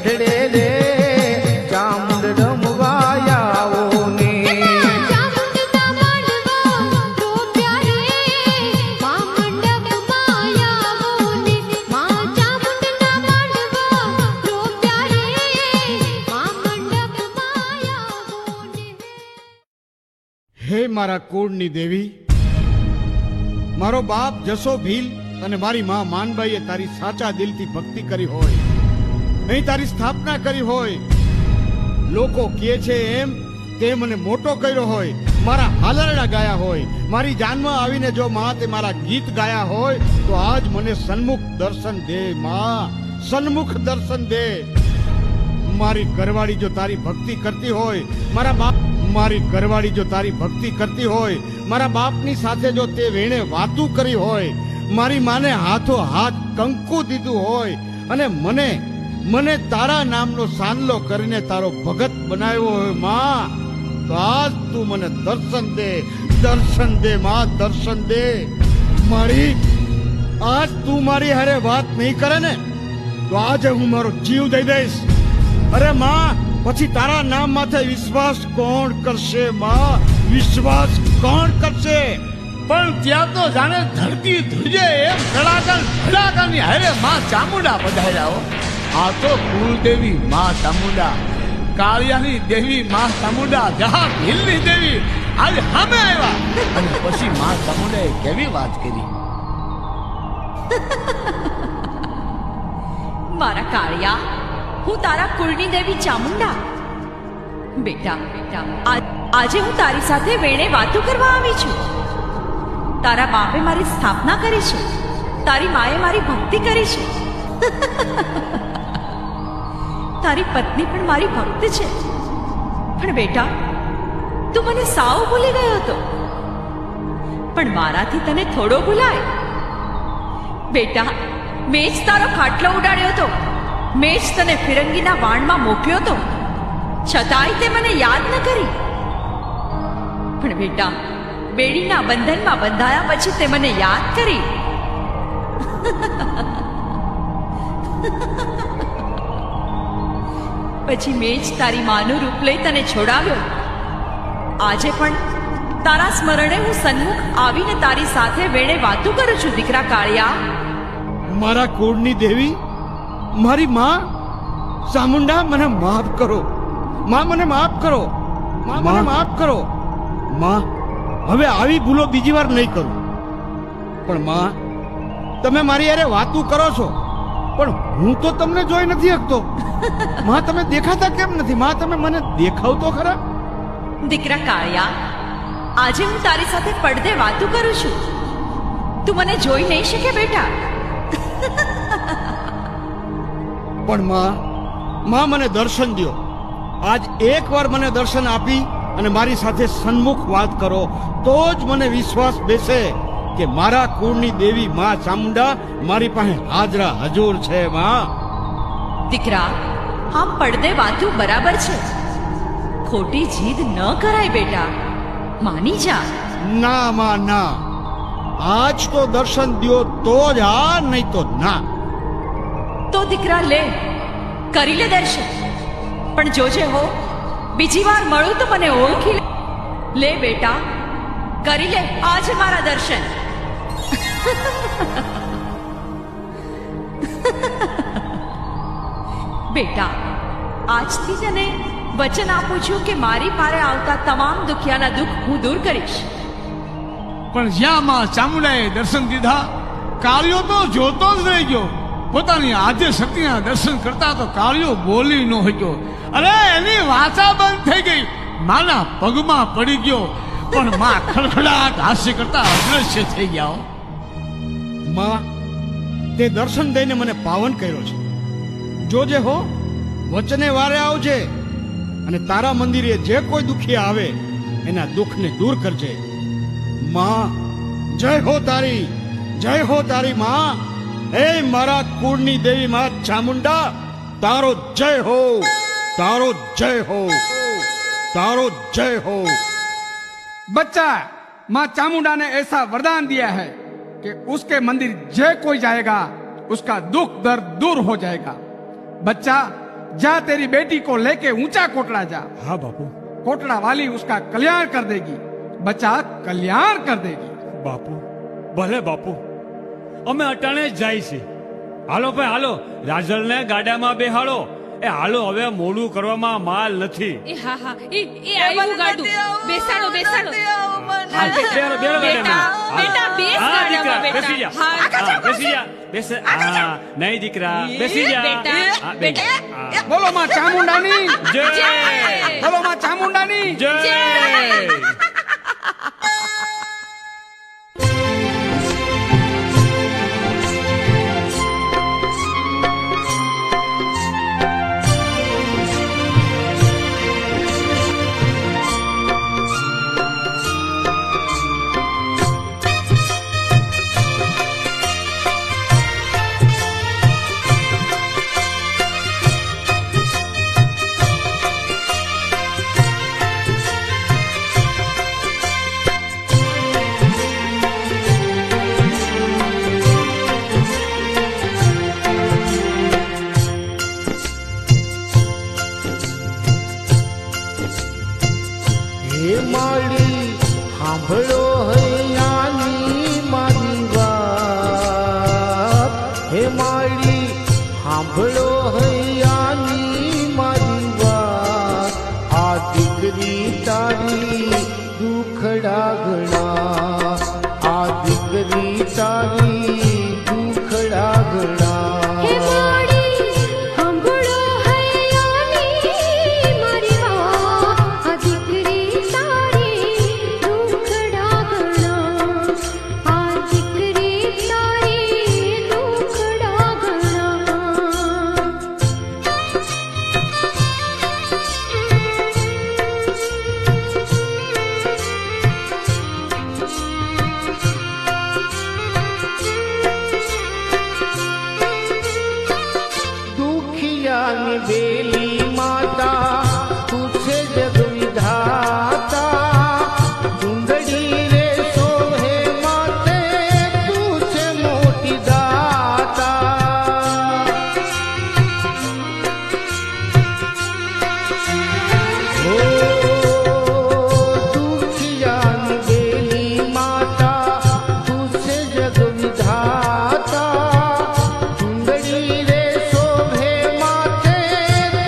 ગઢડે રે ચામુંડ રમવાયાઓ ને ચામુંડના માંડવા રોપ્યા રે મા મંડપમાં આવો ને મા ચામુંડના માંડવા રોપ્યા રે મા મંડપમાં આવો ને હે મારા કુળની દેવી, મારો બાપ જસો ભીલ અને મારી માં માનબાઈએ તારી સાચા દિલથી ભક્તિ કરી હોય, નહીં તારી સ્થાપના કરી હોય, લોકો કહે છે એમ તે મને મોટો કર્યો હોય, મારા હાલરડા ગાયા હોય, મારી જાનમાં આવીને જો માં તે મારા ગીત ગાયા હોય, તો આજ મને સન્મુખ દર્શન દે માં, સન્મુખ દર્શન દે. મારી ઘરવાળી જો તારી ભક્તિ કરતી હોય, મારી ઘરવાળી જો તારી ભક્તિ કરતી હોય, મારા બાપની સાથે જો તે વેણે વાતું કરી હોય, મારી માને હાથો હાથ કંકુ દીધું હોય અને મને તારા નામનો સાનલો કરીને તારો ભગત બનાવ્યો હોય માં, તો આજ તું મને દર્શન દે માં, દર્શન દે. આજ તું મારી હારે વાત નહીં કરે ને તો આજે હું મારો જીવ દઈ દઈશ. અરે માં, પછી તારા નામ માથે વિશ્વાસ કોણ કરશે માં, વિશ્વાસ કોણ કરશે? પણ ત્યાં તો જાણે ધરતી ધ્રુજે એમ ધડાકાની હારે માં ચામુંડા પધાર્યા હો. આ તો કુળદેવી માં ચામુંડા, કાળિયાની દેવી માં ચામુંડા, જહા ભીલની દેવી આજે સામે આવ્યા. અને પછી માં ચામુંડાએ કેવી વાત કરી. મારા કાળિયા, હું તારા કુળની દેવી ચામુંડા. બેટા આજે હું તારી સાથે વેણે વાતો કરવા આવી છું. તારા બાપે મારી સ્થાપના કરી છે, તારી માએ મારી ભક્તિ કરી છે, તારી પત્ની પણ મારી ભક્ત છે. પણ બેટા, તું મને સાવ ભૂલી ગયો હતો, પણ મારાથી તને થોડો ભૂલાય. બેટા, મેં જ તારો ખાટલો ઉડાડ્યો હતો, મેં જ તને ફિરંગીના વાણમાં મોકલ્યો હતો, છતાંય તે મને યાદ ન કરી. પણ બેટા, બેડીના બંધનમાં બંધાયા પછી તે મને યાદ કરી. પછી મેં જ તારી માનું રૂપ લઈ તને છોડાવ્યો. આજે પણ તારા સ્મરણે હું સન્મુખ આવીને તારી સાથે વેણે વાતું કરું છું. દીકરા કાળિયા, મારા કુળની દેવી, મારી માં ચામુંડા, મને માફ કરો માં, મને માફ કરો માં, મને માફ કરો માં. હવે આવી ભૂલો બીજી વાર નહીં કરું. પણ માં, તમે મારી યારે વાતું કરો છો, પણ હું તો તમને જોઈ નથી શકતો માં. તમે દેખાતા કેમ નથી માં? તમે મને દેખાવ તો ખરા. દીકરા કાળિયા, આજે હું તારી સાથે પડદે વાતું કરું છું. તું મને જોઈ નહીં શકે બેટા. પણ માં મને દર્શન દ્યો. આજ એકવાર મને દર્શન આપી અને મારી સાથે સન્મુખ વાત કરો, તો જ મને વિશ્વાસ બેસે કે મારા કુળની દેવી માં ચામુંડા મારી પાસે હાજરા હજુર છે માં. દીકરા, આમ પડદે વાતું બરાબર છે, ખોટી જીદ ન કરાય બેટા, માની જા. ના માં ના, આજ તો દર્શન દ્યો તો જ હા, નહીં તો ના. તો દીકરા લે, કરી લે દર્શન. પણ જોજે હો, બીજી વાર મળું તો મને ઓળખી લે. લે બેટા, કરી લે આજે મારા દર્શન. બેટા, આજથી તને વચન આપું છું કે મારી પાસે આવતા તમામ દુખિયાના દુઃખ હું દૂર કરીશ. પણ જ્યાં માં ચામુંડાએ દર્શન દીધા, કાળિયો તો જોતો જ રહી ગયો. પોતાની આદ્ય શક્તિના દર્શન કરતા તો કાળિયો બોલી ન શક્યો. અરે, એની વાચા બંધ થઈ ગઈ. માના પગમાં પડી ગયો, પણ માં ખડખડાટ હાસ્ય કરતા અદ્રશ્ય થઈ ગયા. માં, તે દર્શન દઈને મને પાવન કર્યો છે. જોજે હો, વચને વારે આવજે અને તારા મંદિરે જે કોઈ દુખી આવે એના દુઃખને દૂર કરજે. માં, જય હો તારી, જય હો તારી માં. એ મારા કુળની દેવી માં ચામુંડા, તારો જય હો, તારો જય હો, तारो जय हो। बच्चा माँ चामुंडा ने ऐसा वरदान दिया है कि उसके मंदिर जे कोई जाएगा उसका दुख दर्द दूर हो जाएगा। बच्चा जा तेरी बेटी को लेके ऊंचा कोटड़ा जा। हाँ बापू। कोटड़ा वाली उसका कल्याण कर देगी, बच्चा कल्याण कर देगी। બાપુ ભલે બાપુ, અમે અટાણે જ જાય છે. હાલો ભાઈ હાલો, રાજલને ગાડામાં બેહાડો. એ હાલો, હવે મોડું કરવામાં માલ નથી. એ હા હા એ આવ્યું ગાડું. બેસાડો બેસાડો. હાલ, બેરો, બેરો બેટા, ગાડામાં. બેટા, બેસ હા, ગાડામાં, દીકરા, બેટા. બેસી જા. હા, હા, બેસી જા. બેસ. હા, નહીં દીકરા, બેસી જા. બેટા, હા, બેસ. બેટા. હા. બોલો માં ચામુંડાની જય. બોલો માં ચામુંડાની જય. હે માળી સાંભળો હૈયાની મારી વાત, હે માળી સાંભળો હૈયાની મારી વાત, આ દીકરી તારી દુખડા ઘણા, આ દીકરી તારી દુખડા ઘણા. હે માડી સાંભળો હૈયાની મારી વાત, આ દીકરી તારી દુખડા ઘણા, આ દીકરી તારી દુખડા દુખિયાની બેલી માતા તું છે જગ વિધાતા, ચુંદડી રે સોહે માતે તું છે મોટી દાતા. ઓ દુખિયાની બેલી માતા તું છે જગ વિધાતા, ચુંદડી રે શોભે માથે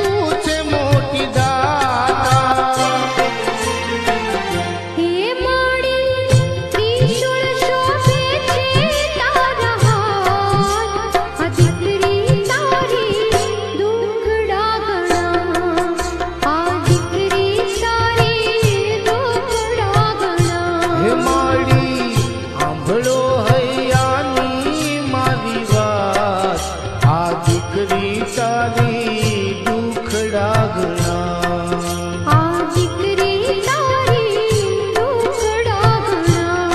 તું છે મોટી દાતા. હે માડી ત્રિશૂળ શોભે છે તારા હાથ, આ દીકરી તારી દુખડા ઘણા, આ દીકરી તારી દુખડા ઘણા. હે માળી સાંભળો હૈયાની મારી વાત, આ દીકરી તારી દુખડા ઘણા. આ દીકરી તારી દુખડા ઘણા.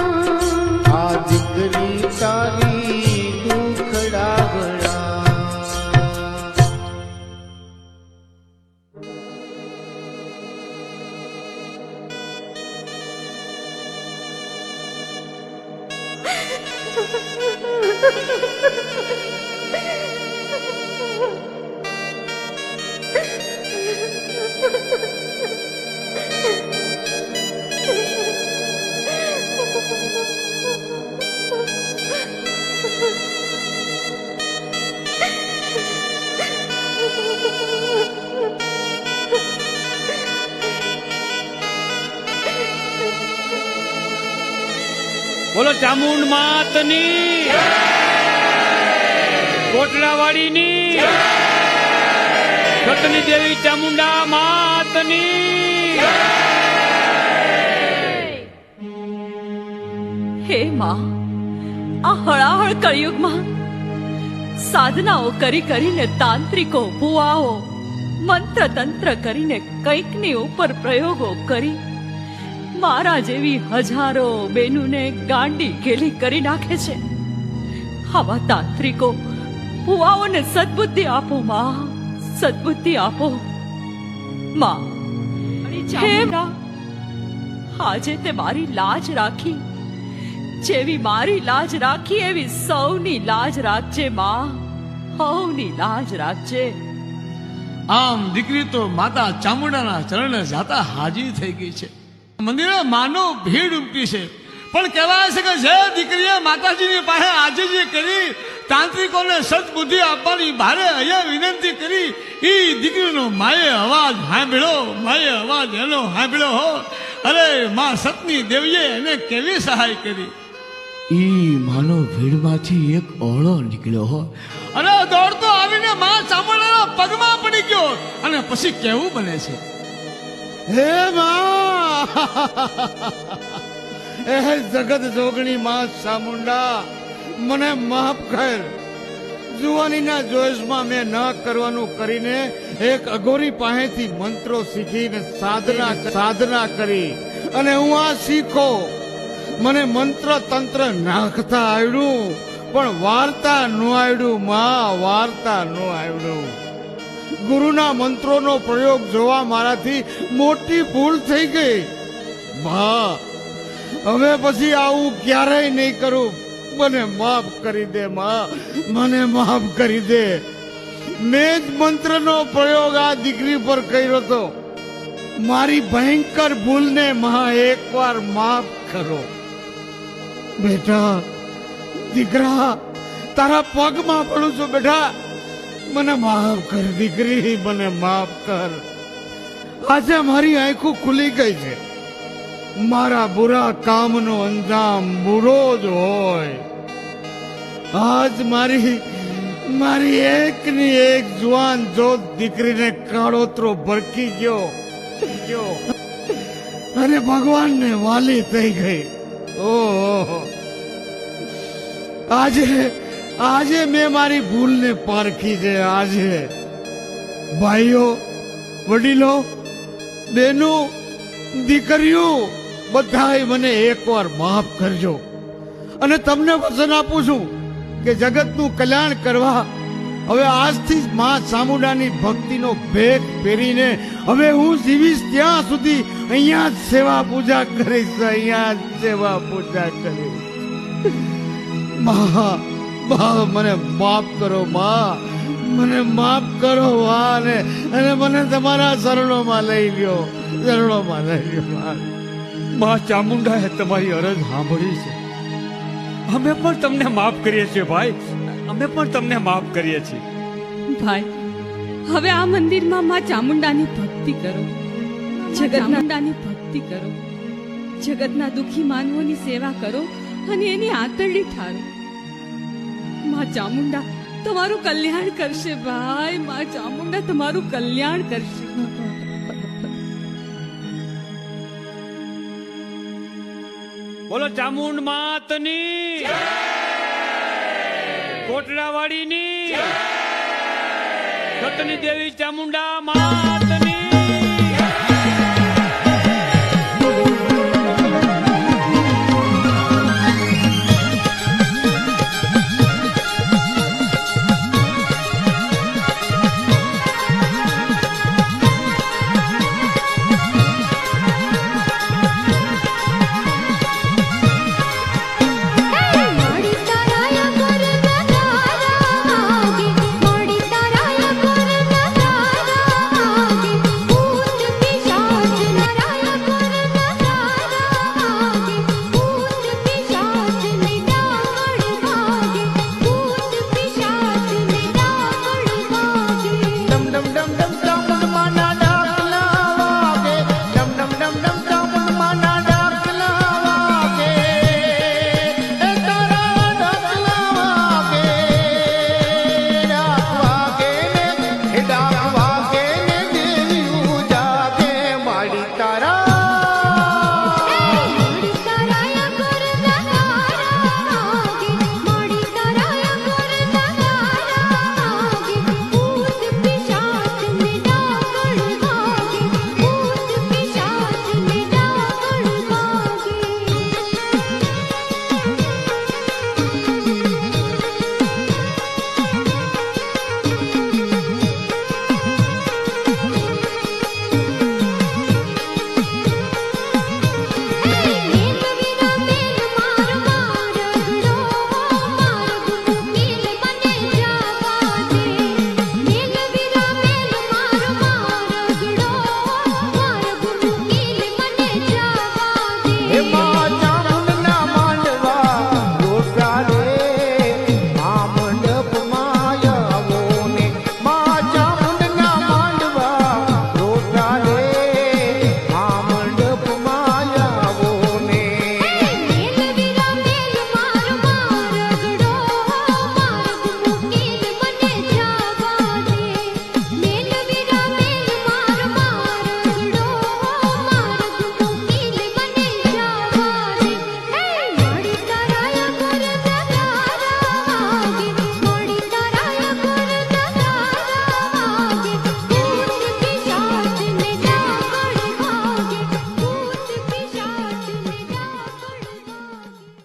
આ દીકરી તારી દુખડા ઘણા. બોલો ચામુંડ માતની, કોટડાવાડીની, રતની દેવી ચામુંડા માતની. હે માં, આ હળાહળ કળિયુગમાં સાધનાઓ કરી કરીને તાંત્રિકો ભુવાઓ મંત્ર તંત્ર કરીને કંઈકની ઉપર પ્રયોગો કરી મારા જેવી હજારો બેનુને ગાંડી ઘેલી કરી નાખે છે. આવા તાંત્રિકો ભુવાઓને સદબુદ્ધિ આપો માં, સદબુદ્ધિ આપો માં. હે માં, આજે તે મારી લાજ રાખી, જેવી મારી લાજ રાખી એવી સૌની લાજ રાખજે માં, સૌની લાજ રાખજે. આમ દીકરી તો માતા ચામુંડાના ચરણે જાતા હાજી થઈ ગઈ છે. મંદિરે માનો ભીડ ઉમટી છે, પણ કહેવાય છે કે જે દીકરીએ માતાજીની પાસે આજીજી કરી, તાંત્રિકોને સદબુદ્ધિ આપવાની ભારે અહીંયા વિનંતી કરી, એ દીકરીનો માએ અવાજ એનો સાંભળ્યો હો. અરે માં સતની દેવીએ એને કેવી સહાય કરી. ઈ માનો ભીડમાંથી એક ઓળો નીકળ્યો હો અને દોડતો આવીને માં ચામુંડાના પગમાં પડી ગયો. અને પછી કેવું બને છે, હે માં, એ જગત જોગણી માં ચામુંડા, મને માફ કર. જુવાનીના જોશમાં મેં ન કરવાનું કરીને એક અઘોરી પાસેથી મંત્રો શીખીને સાધના કરી અને હું આ શીખો. મને મંત્ર તંત્ર નાખતા આવડ્યું, પણ વાર્તા ન આવડ્યું માં, વાર્તા ન આવડ્યું. ગુરુના મંત્રોનો પ્રયોગ જોવા મારાથી મોટી ભૂલ થઈ ગઈ. માં, હવે પછી આવું ક્યારેય નહીં કરું. મને માફ કરી દે માં, મને માફ કરી દે. મેં જ મંત્રનો પ્રયોગ આ દીકરી પર કર્યો હતો. મારી ભયંકર ભૂલને માં એકવાર માફ કરો. બેટા, દીકરા, તારા પગમાં પડું છું બેટા, મને માફ કર દીકરી, મને માફ કર. આજે મારી આંખો ખુલી ગઈ છે. મારા બુરા કામનો અંજામ બુરો જ હોય. આજ મારી એકની એક જુવાન જોત દીકરીને કાળોતરો ભરકી ગયો અને ભગવાનને વાલી થઈ ગઈ. ઓહો, આજે મેં મારી ભૂલને પારખી છે. આજે ભાઈઓ, વડીલો, બહેનો, દીકરીઓ, બધાય મને એકવાર માફ કરજો. અને તમને વચન આપું છું કે જગતનું કલ્યાણ કરવા હવે આજથી જ માં ચામુંડાની ભક્તિનો ભેટ પહેરીને હવે હું જીવીશ ત્યાં સુધી અહીંયા જ સેવા પૂજા કરીશ, અહીંયા જ સેવા પૂજા કરીશ. માં, મને માફ કરો માં, મને માફ કરો માં, અને મને તમારા શરણોમાં લઈ લ્યો, શરણોમાં લઈ લ્યો માં. માં ચામુંડાએ તમારી અરજ સાંભળી છે. અમે પણ તમને માફ કરીએ છીએ ભાઈ, અમે પણ તમને માફ કરીએ છીએ. ભાઈ, હવે આ મંદિરમાં માં ચામુંડાની ભક્તિ કરો, ચામુંડાની ભક્તિ કરો, જગતના દુઃખી માનવોની સેવા કરો અને એની આંતરડી ઠારો. માં ચામુંડા તમારું કલ્યાણ કરશે ભાઈ, માં ચામુંડા તમારું કલ્યાણ કરશે. બોલો ચામુંડ માતની, કોટડાવાડીની, સતની દેવી ચામુંડા માતની.